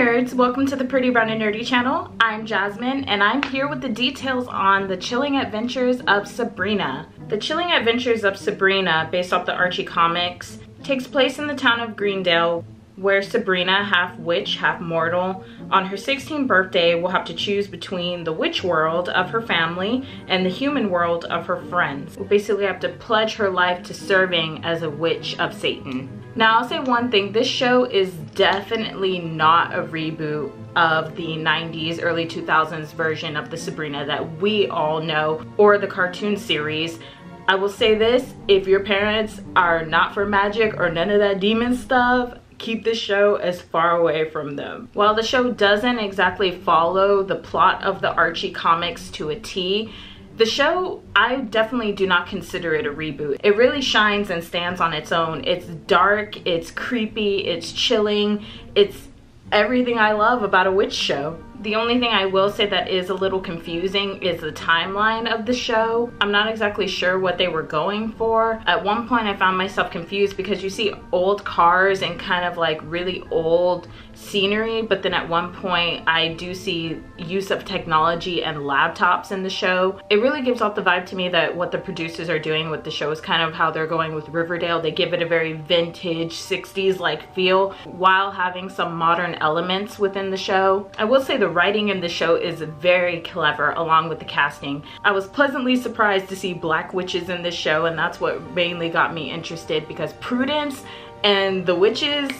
nerds, welcome to the Pretty Brown and Nerdy channel. I'm Jasmine and I'm here with the details on the Chilling Adventures of Sabrina. The Chilling Adventures of Sabrina, based off the Archie comics, takes place in the town of Greendale, where Sabrina, half witch, half mortal, on her 16th birthday will have to choose between the witch world of her family and the human world of her friends. Will basically have to pledge her life to serving as a witch of Satan. Now, I'll say one thing, this show is definitely not a reboot of the 90s, early 2000s version of the Sabrina that we all know, or the cartoon series. I will say this, if your parents are not for magic or none of that demon stuff, keep the show as far away from them. While the show doesn't exactly follow the plot of the Archie comics to a T, the show, I definitely do not consider it a reboot. It really shines and stands on its own. It's dark, it's creepy, it's chilling, it's everything I love about a witch show. The only thing I will say that is a little confusing is the timeline of the show. I'm not exactly sure what they were going for. At one point I found myself confused because you see old cars and kind of like really old scenery, but then at one point I do see use of technology and laptops in the show. It really gives off the vibe to me that what the producers are doing with the show is kind of how they're going with Riverdale. They give it a very vintage 60s like feel while having some modern elements within the show. I will say the writing in the show is very clever along with the casting. I was pleasantly surprised to see black witches in this show, and that's what mainly got me interested, because Prudence and the witches,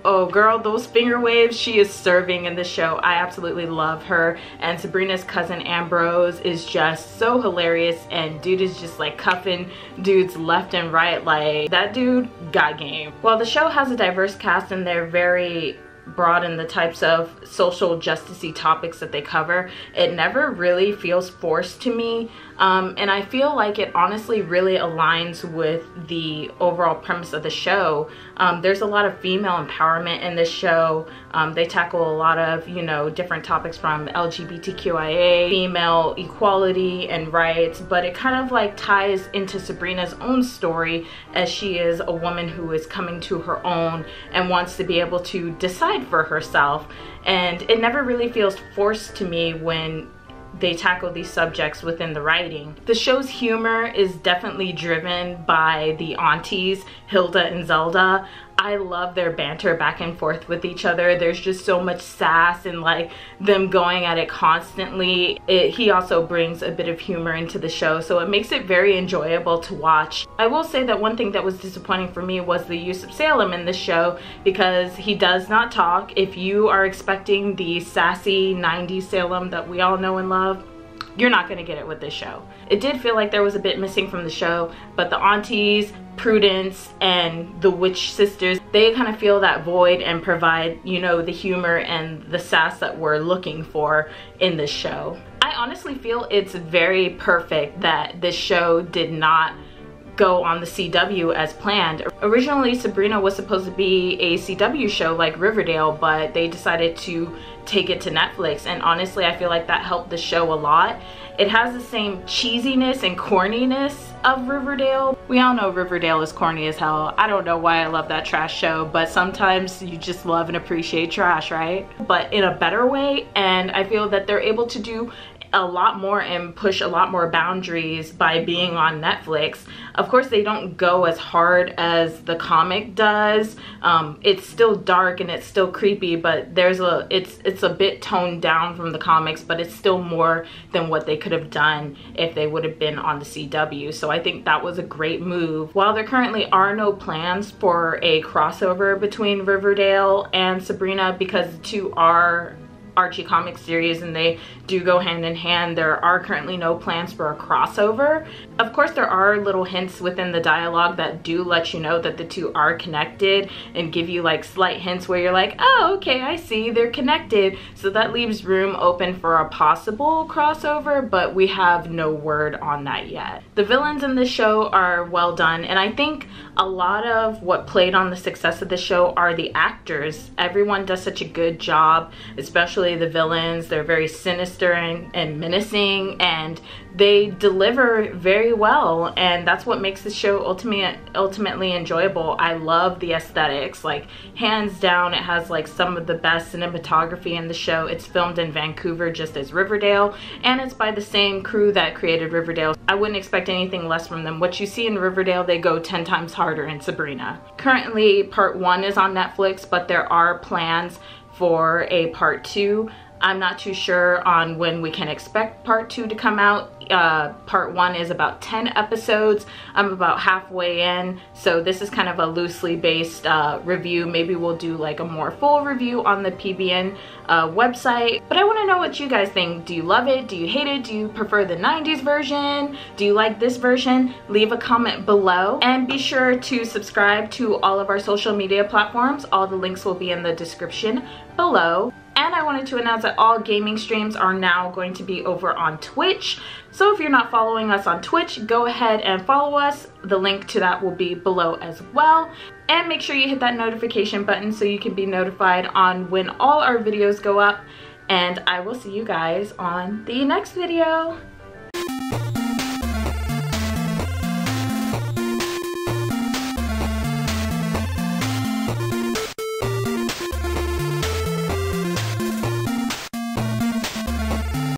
oh girl, those finger waves she is serving in the show, I absolutely love her. And Sabrina's cousin Ambrose is just so hilarious, and dude is just like cuffing dudes left and right, like that dude got game. While the show has a diverse cast and they're very broad in the types of social justice-y topics that they cover, it never really feels forced to me, and I feel like it honestly really aligns with the overall premise of the show. There's a lot of female empowerment in this show. They tackle a lot of, you know, different topics from LGBTQIA, female equality and rights, but it kind of like ties into Sabrina's own story, as she is a woman who is coming to her own and wants to be able to decide for herself. And it never really feels forced to me when they tackle these subjects within the writing. The show's humor is definitely driven by the aunties, Hilda and Zelda. I love their banter back and forth with each other. There's just so much sass and like them going at it constantly. He also brings a bit of humor into the show, so it makes it very enjoyable to watch. I will say that one thing that was disappointing for me was the use of Salem in the show, because he does not talk. If you are expecting the sassy 90s Salem that we all know and love, you're not gonna get it with this show. It did feel like there was a bit missing from the show, but the aunties, Prudence, and the witch sisters, they kind of fill that void and provide, you know, the humor and the sass that we're looking for in this show. I honestly feel it's very perfect that this show did not go on the CW as planned. Originally, Sabrina was supposed to be a CW show like Riverdale, but they decided to take it to Netflix, and honestly I feel like that helped the show a lot. It has the same cheesiness and corniness of Riverdale. We all know Riverdale is corny as hell. I don't know why I love that trash show, but sometimes you just love and appreciate trash, right? But in a better way, and I feel that they're able to do a lot more and push a lot more boundaries by being on Netflix. Of course, they don't go as hard as the comic does. It's still dark and it's still creepy, but it's a bit toned down from the comics, but it's still more than what they could have done if they would have been on the CW. So I think that was a great move. While there currently are no plans for a crossover between Riverdale and Sabrina, because the two are Archie comic series and they do go hand in hand, there are currently no plans for a crossover. Of course, there are little hints within the dialogue that do let you know that the two are connected and give you like slight hints where you're like, oh, okay, I see, they're connected. So that leaves room open for a possible crossover, but we have no word on that yet. The villains in this show are well done, and I think a lot of what played on the success of the show are the actors. Everyone does such a good job, especially especially the villains. They're very sinister and menacing, and they deliver very well, and that's what makes the show ultimately enjoyable. I love the aesthetics, like hands down. It has like some of the best cinematography in the show. It's filmed in Vancouver just as Riverdale, and it's by the same crew that created Riverdale. I wouldn't expect anything less from them. What you see in Riverdale, they go 10 times harder in Sabrina. Currently part 1 is on Netflix, but there are plans for a part 2. I'm not too sure on when we can expect part 2 to come out. Part 1 is about 10 episodes. I'm about halfway in, so this is kind of a loosely based review. Maybe we'll do like a more full review on the PBN website. But I want to know what you guys think. Do you love it? Do you hate it? Do you prefer the 90s version? Do you like this version? Leave a comment below, and be sure to subscribe to all of our social media platforms. All the links will be in the description below. And I wanted to announce that all gaming streams are now going to be over on Twitch. So if you're not following us on Twitch, go ahead and follow us. The link to that will be below as well. And make sure you hit that notification button so you can be notified on when all our videos go up. And I will see you guys on the next video.